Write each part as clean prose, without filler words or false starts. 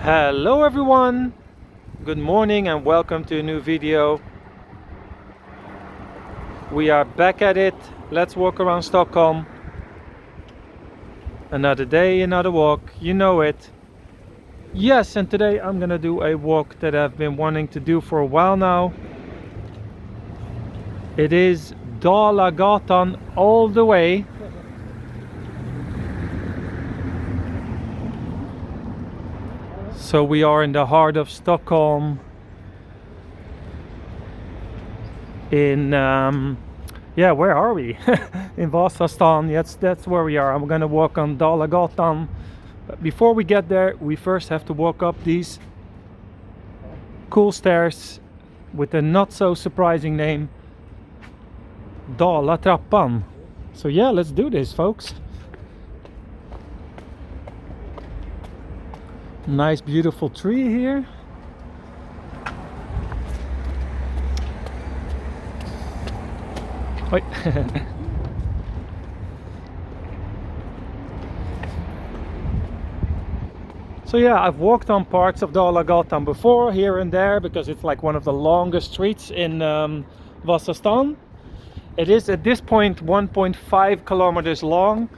Hello everyone, good morning and welcome to a new video. We are back at it. Let's walk around Stockholm. Another day, another walk, you know it. Yes, and today I'm gonna do a walk that I've been wanting to do for a while now. It is Dalagatan all the way. So we are in the heart of Stockholm in where are we? In Vasastan. Yes, that's where we are. I'm gonna walk on Dalagatan, but before we get there we first have to walk up these cool stairs with a not so surprising name, Dalagatan. So yeah, let's do this, folks. Nice beautiful tree here. Oi. So yeah, I've walked on parts of Dalagatan before, here and there, because it's like one of the longest streets in Vasastan. It is at this point 1.5 kilometers long.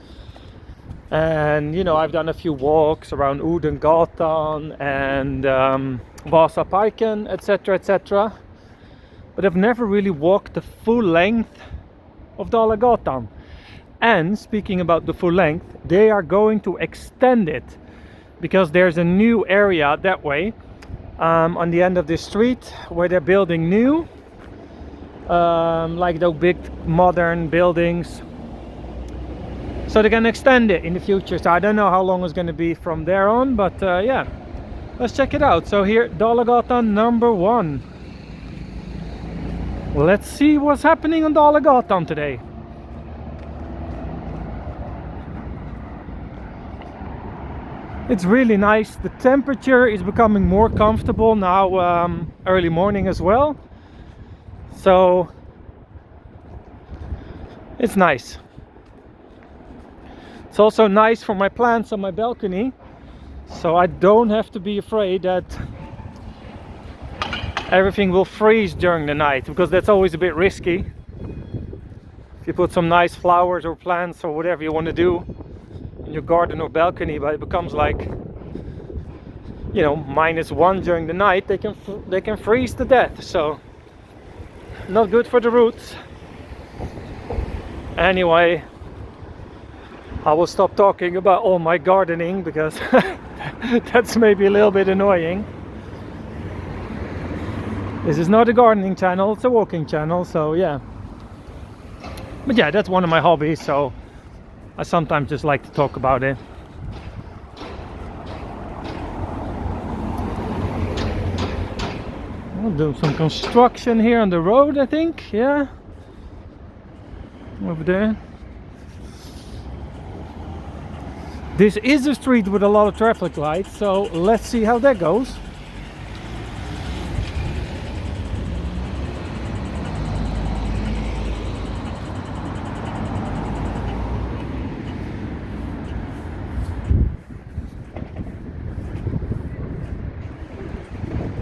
And you know, I've done a few walks around Udengatan and Vasaparken, etc, etc, but I've never really walked the full length of Dalagatan. And speaking about the full length, they are going to extend it because there's a new area that way on the end of this street where they're building new like those big modern buildings. So they're gonna extend it in the future. So I don't know how long it's gonna be from there on, but yeah, let's check it out. So here, Dalagatan number 1. Let's see what's happening on Dalagatan today. It's really nice. The temperature is becoming more comfortable now, early morning as well. So it's nice. It's also nice for my plants on my balcony, so I don't have to be afraid that everything will freeze during the night, because that's always a bit risky. If you put some nice flowers or plants or whatever you want to do in your garden or balcony, but it becomes like, you know, -1 during the night, they can freeze to death. So not good for the roots. Anyway, I will stop talking about all my gardening because that's maybe a little bit annoying. This is not a gardening channel, it's a walking channel, so yeah. But yeah, that's one of my hobbies, so I sometimes just like to talk about it. We'll do some construction here on the road, I think, yeah. Over there. This is a street with a lot of traffic lights, so let's see how that goes.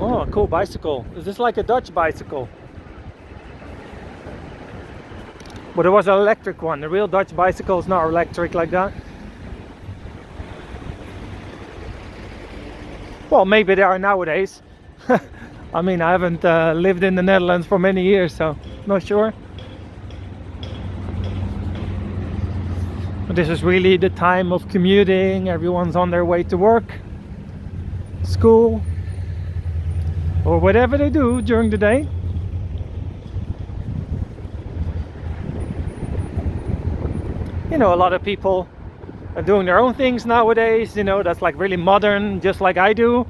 Oh, a cool bicycle. Is this like a Dutch bicycle? But there was an electric one. The real Dutch bicycle is not electric like that. Well, maybe they are nowadays. I mean, I haven't lived in the Netherlands for many years, so not sure. But this is really the time of commuting. Everyone's on their way to work, school, or whatever they do during the day. You know, a lot of people are doing their own things nowadays, you know, that's like really modern, just like I do.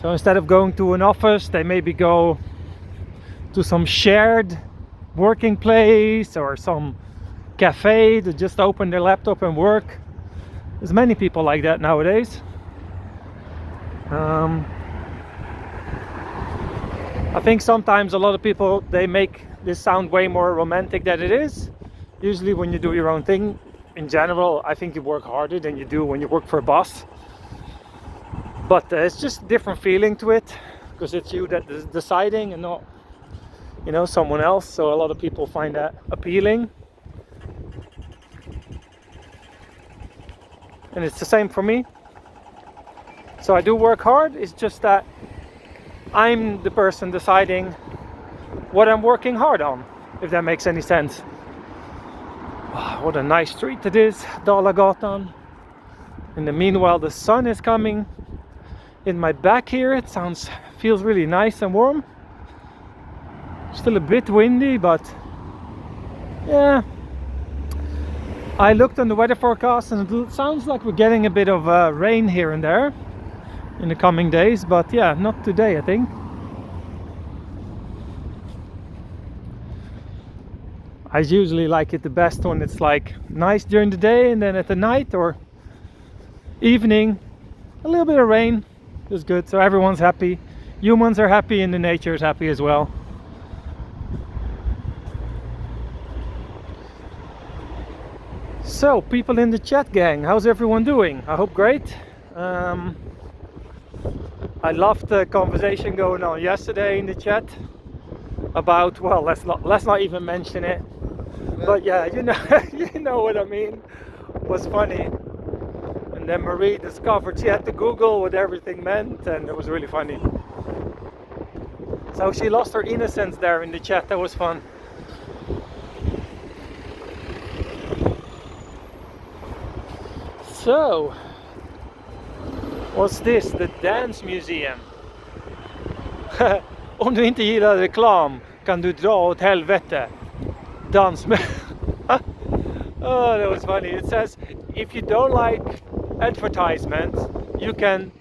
So instead of going to an office, they maybe go to some shared working place or some cafe to just open their laptop and work. There's many people like that nowadays. I think sometimes a lot of people, they make this sound way more romantic than it is. Usually when you do your own thing, in general, I think you work harder than you do when you work for a boss. But it's just a different feeling to it, because it's you that is deciding and not, you know, someone else. So a lot of people find that appealing. And it's the same for me. So I do work hard, it's just that I'm the person deciding what I'm working hard on, if that makes any sense. Oh, what a nice street it is, Dalagatan. In the meanwhile, the sun is coming in my back here. It feels really nice and warm. Still a bit windy, but yeah. I looked on the weather forecast and it sounds like we're getting a bit of rain here and there in the coming days, but yeah, not today, I think. I usually like it the best when it's like nice during the day, and then at the night or evening a little bit of rain is good, so everyone's happy. Humans are happy and the nature is happy as well. So, people in the chat gang, how's everyone doing? I hope great. I loved the conversation going on yesterday in the chat about, well, let's not even mention it. But yeah, you know, you know what I mean. It was funny. And then Marie discovered she had to Google what everything meant, and it was really funny. So she lost her innocence there in the chat. That was fun. So, what's this? The Dance Museum. Om du inte gillar reklam kan du dra åt helvete. Dans med. Oh, that was funny. It says, if you don't like advertisement, you can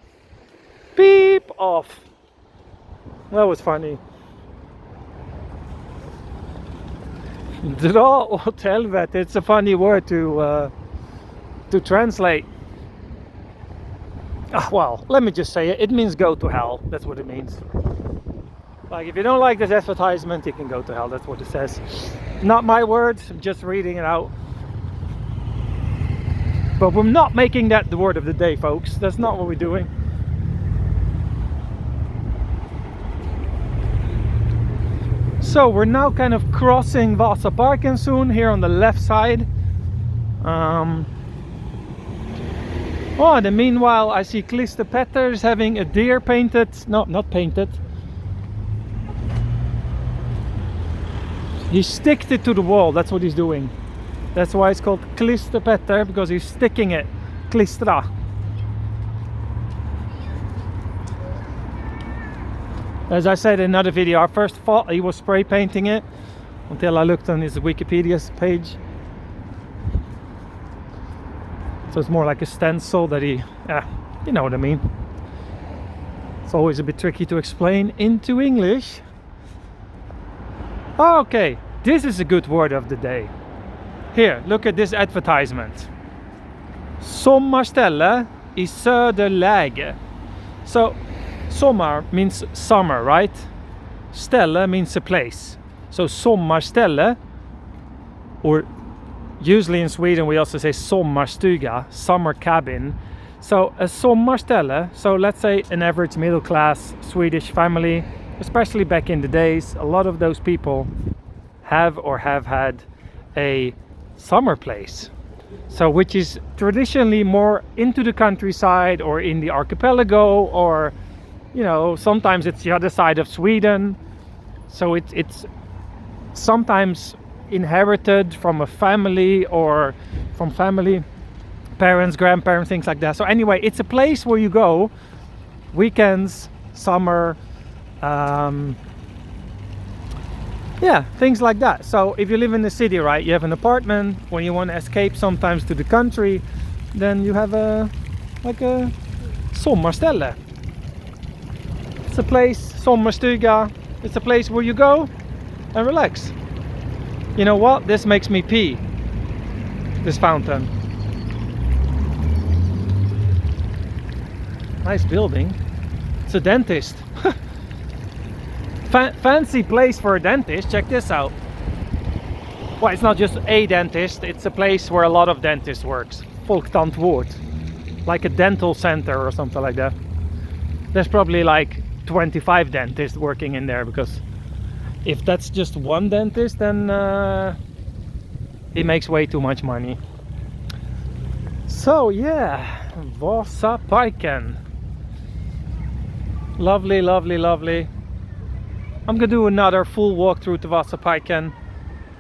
beep off. That was funny. Dra åt helvete. It's a funny word to translate. Well, let me just say it. It means go to hell. That's what it means. Like, if you don't like this advertisement, you can go to hell. That's what it says. Not my words. I'm just reading it out. But we're not making that the word of the day, folks. That's not what we're doing. So we're now kind of crossing Vasaparken soon here on the left side. Oh, and meanwhile I see Klister Petters having a deer painted. No, not painted. He sticked it to the wall. That's what he's doing. That's why it's called Klister Petter, because he's sticking it. Klistra. As I said in another video, I first thought he was spray painting it until I looked on his Wikipedia page. So it's more like a stencil that he, you know what I mean. It's always a bit tricky to explain into English. Okay, this is a good word of the day. Here, look at this advertisement. Sommarställe i söderläge. So, sommar means summer, right? Ställe means a place. So, sommarställe, or usually in Sweden we also say sommarstuga, summer cabin. So a sommarställe, so let's say an average middle class Swedish family, especially back in the days, a lot of those people have or have had a summer place. So which is traditionally more into the countryside or in the archipelago, or, you know, sometimes it's the other side of Sweden. So it's sometimes inherited from a family or from family, parents, grandparents, things like that. So anyway, it's a place where you go weekends, summer, yeah, things like that. So if you live in the city, right, you have an apartment. When you want to escape sometimes to the country, then you have a sommarställe. It's a place, sommarstuga. It's a place where you go and relax. You know what? This makes me pee. This fountain. Nice building. It's a dentist. Fancy place for a dentist. Check this out. Well, it's not just a dentist. It's a place where a lot of dentists works. Folktandvård. Like a dental center or something like that. there's probably like 25 dentists working in there, because if that's just one dentist, then he makes way too much money. So yeah, Vasastan. Lovely, lovely, lovely. I'm gonna do another full walkthrough to Vasastan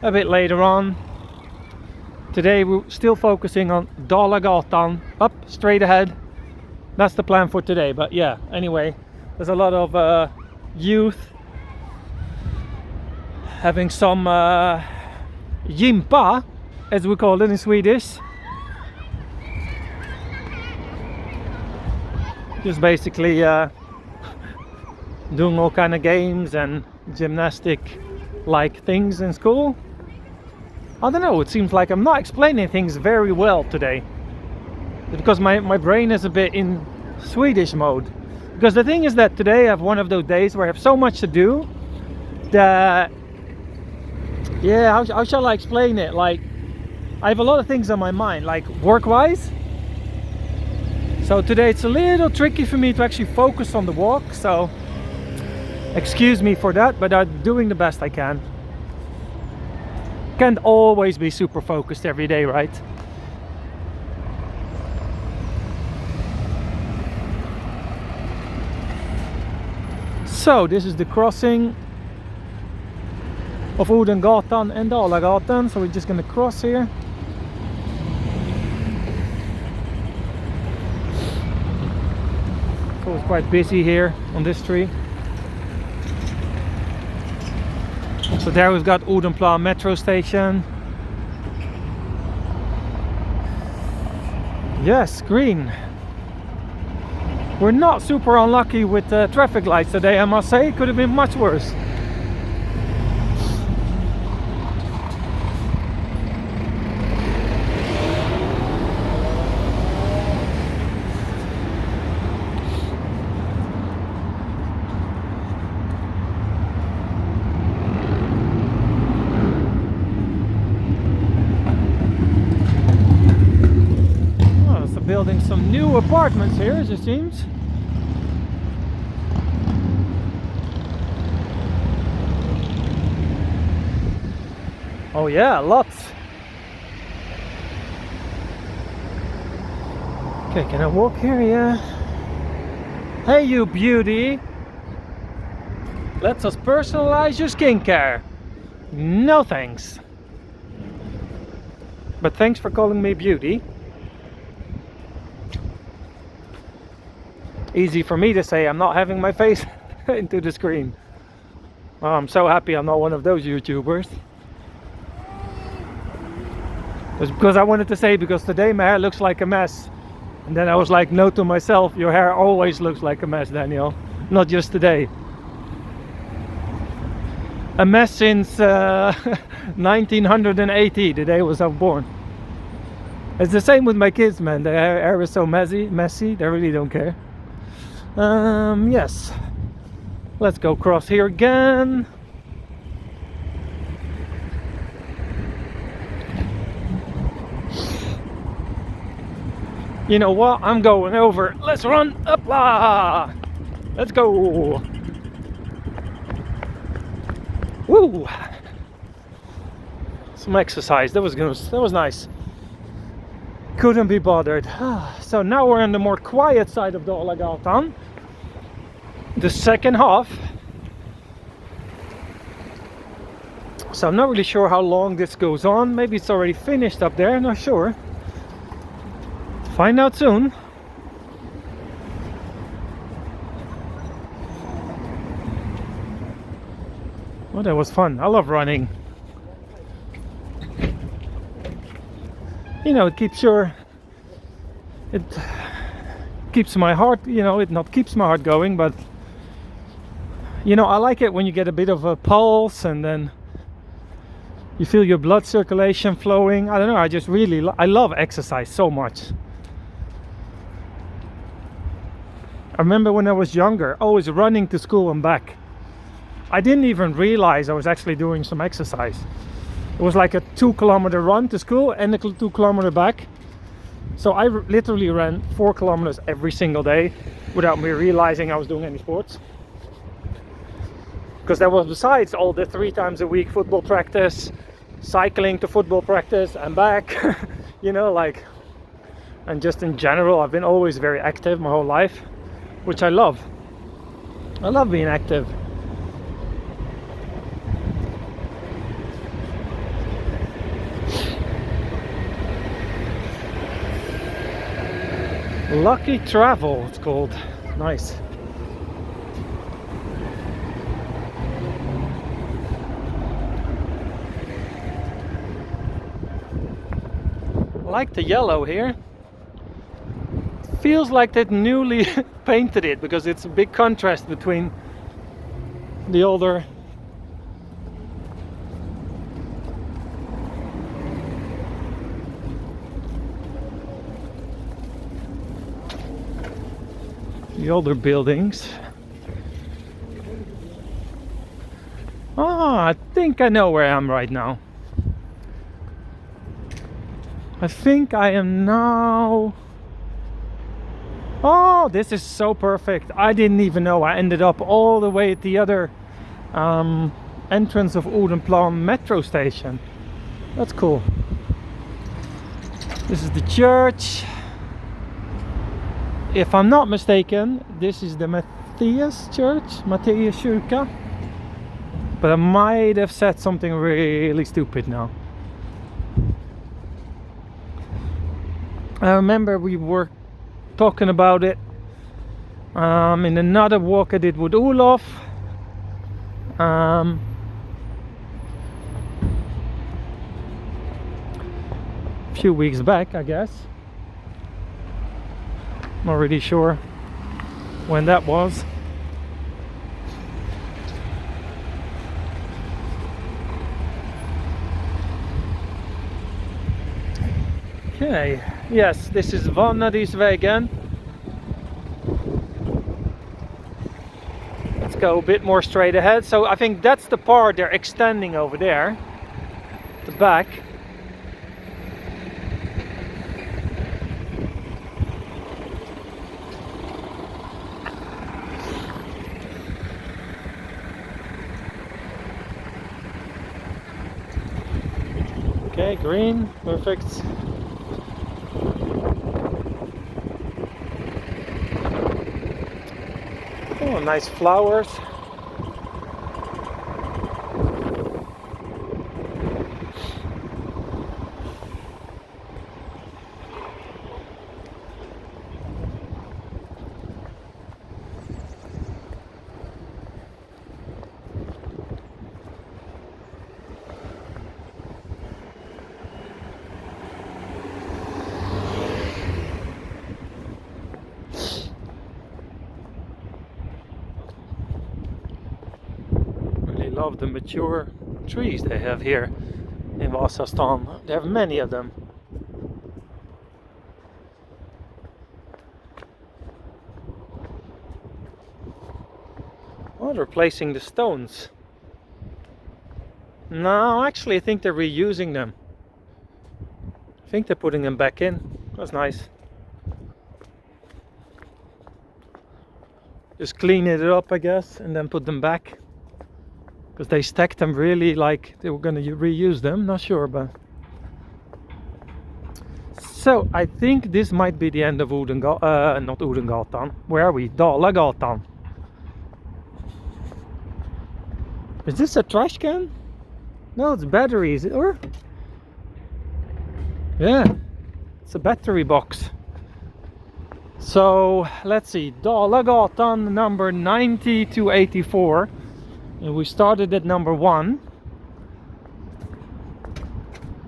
a bit later on. Today we're still focusing on Dalagatan, up straight ahead. That's the plan for today. But yeah, anyway, there's a lot of youth having some gympa, as we call it in Swedish. Just basically doing all kind of games and gymnastic like things in school. I don't know, it seems like I'm not explaining things very well today, because my brain is a bit in Swedish mode. Because the thing is that today I have one of those days where I have so much to do that, yeah, how shall I explain it? Like, I have a lot of things on my mind, like work-wise. So today it's a little tricky for me to actually focus on the walk, so excuse me for that, but I'm doing the best I can. Can't always be super focused every day, right? So this is the crossing of Odengatan and Dalagatan, so we're just gonna cross here. So it's quite busy here on this street. So there we've got Odenplan metro station. Yes, green. We're not super unlucky with traffic lights today, I must say. Could have been much worse. Building some new apartments here, as it seems. Oh yeah, lots. Okay, can I walk here? Yeah. Hey you beauty, let us personalize your skincare. No thanks. But thanks for calling me beauty. Easy for me to say, I'm not having my face into the screen. Oh, I'm so happy I'm not one of those YouTubers. It's because I wanted to say, because today my hair looks like a mess. And then I was like, no to myself, your hair always looks like a mess, Daniel. Not just today. A mess since 1980, the day I was born. It's the same with my kids, man. Their hair is so messy, they really don't care. Yes, let's go cross here again. You know what, I'm going over. Let's run up lah. Let's go. Woo, some exercise. That was nice. Couldn't be bothered. So now we're on the more quiet side of Dalagatan, the second half. So I'm not really sure how long this goes on. Maybe it's already finished up there, not sure. Find out soon. Well, that was fun. I love running. You know, it keeps my heart, you know, it not keeps my heart going, but you know, I like it when you get a bit of a pulse and then you feel your blood circulation flowing. I don't know, I just really I love exercise so much. I remember when I was younger, always running to school and back. I didn't even realize I was actually doing some exercise. It was like a 2-kilometer run to school and a 2-kilometer back. So I literally ran 4 kilometers every single day. without me realizing I was doing any sports. Because that was besides all the 3 times a week football practice, cycling to football practice and back, you know, like, and just in general, I've been always very active my whole life, which I love. I love being active. Lucky Travel, it's called. Nice. I like the yellow here. Feels like they newly painted it, because it's a big contrast between the older buildings. Ah, I think I know where I am right now. I think I am now... Oh, this is so perfect. I didn't even know I ended up all the way at the other entrance of Odenplan metro station. That's cool. This is the church. If I'm not mistaken, this is the Matthias Church, Matthias Kyrka. But I might have said something really stupid now. I remember we were talking about it in another walk I did with Olof. A few weeks back, I guess. Not really sure when that was. Okay, yes, this is Vanadisvägen. Let's go a bit more straight ahead. So I think that's the part they're extending over there, the back. Okay, green, perfect. Oh, nice flowers. Love the mature trees they have here in Vasastan. They have many of them. Oh, they're replacing the stones. No, actually I think they're reusing them. I think they're putting them back in. That's nice. Just clean it up, I guess, and then put them back. Because they stacked them really like they were going to reuse them, not sure, but... So, I think this might be the end of not Odengatan. Where are we? Dalagatan. Is this a trash can? No, it's batteries, or? Yeah, it's a battery box. So, let's see, Dalagatan number 90 to 84. And we started at number 1.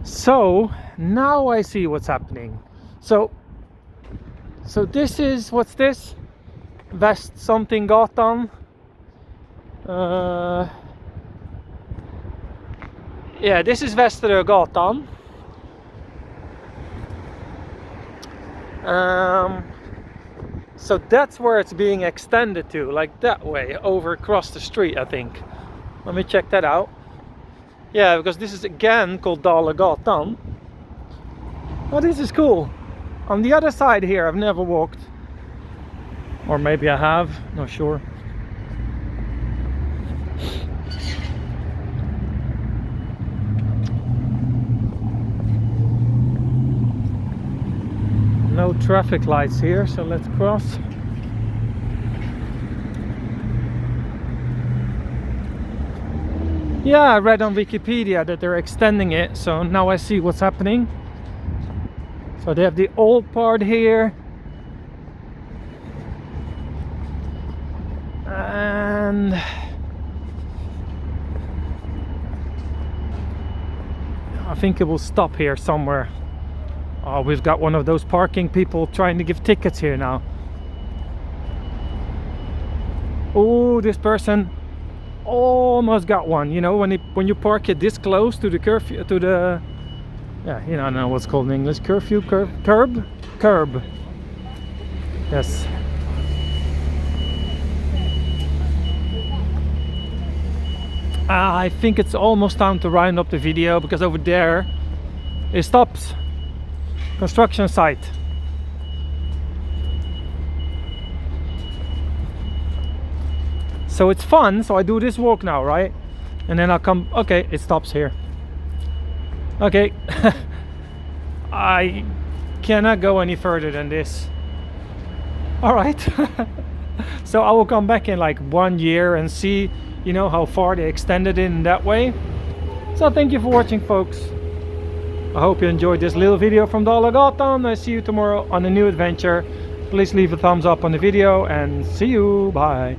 So now I see what's happening. So this is, what's this? West something gatan. Yeah, this is Västerö gatan. So that's where it's being extended to, like that way, over across the street, I think. Let me check that out. Yeah, because this is again called Dalagatan. Oh, this is cool. On the other side here, I've never walked. Or maybe I have, not sure. No traffic lights here, so let's cross. Yeah, I read on Wikipedia that they're extending it, so now I see what's happening. So they have the old part here, and I think it will stop here somewhere. Oh, we've got one of those parking people trying to give tickets here now. Oh, this person almost got one. You know, when you park it this close to the curfew, to the, yeah, you know, I don't know what's called in English, curfew, curb. Yes. I think it's almost time to round up the video, because over there it stops. Construction site. So it's fun, so I do this walk now, right? And then I'll come, okay, it stops here. Okay. I cannot go any further than this. All right. So I will come back in like 1 year and see, you know, how far they extended it in that way. So thank you for watching, folks. I hope you enjoyed this little video from Dalagatan. I see you tomorrow on a new adventure. Please leave a thumbs up on the video and see you. Bye.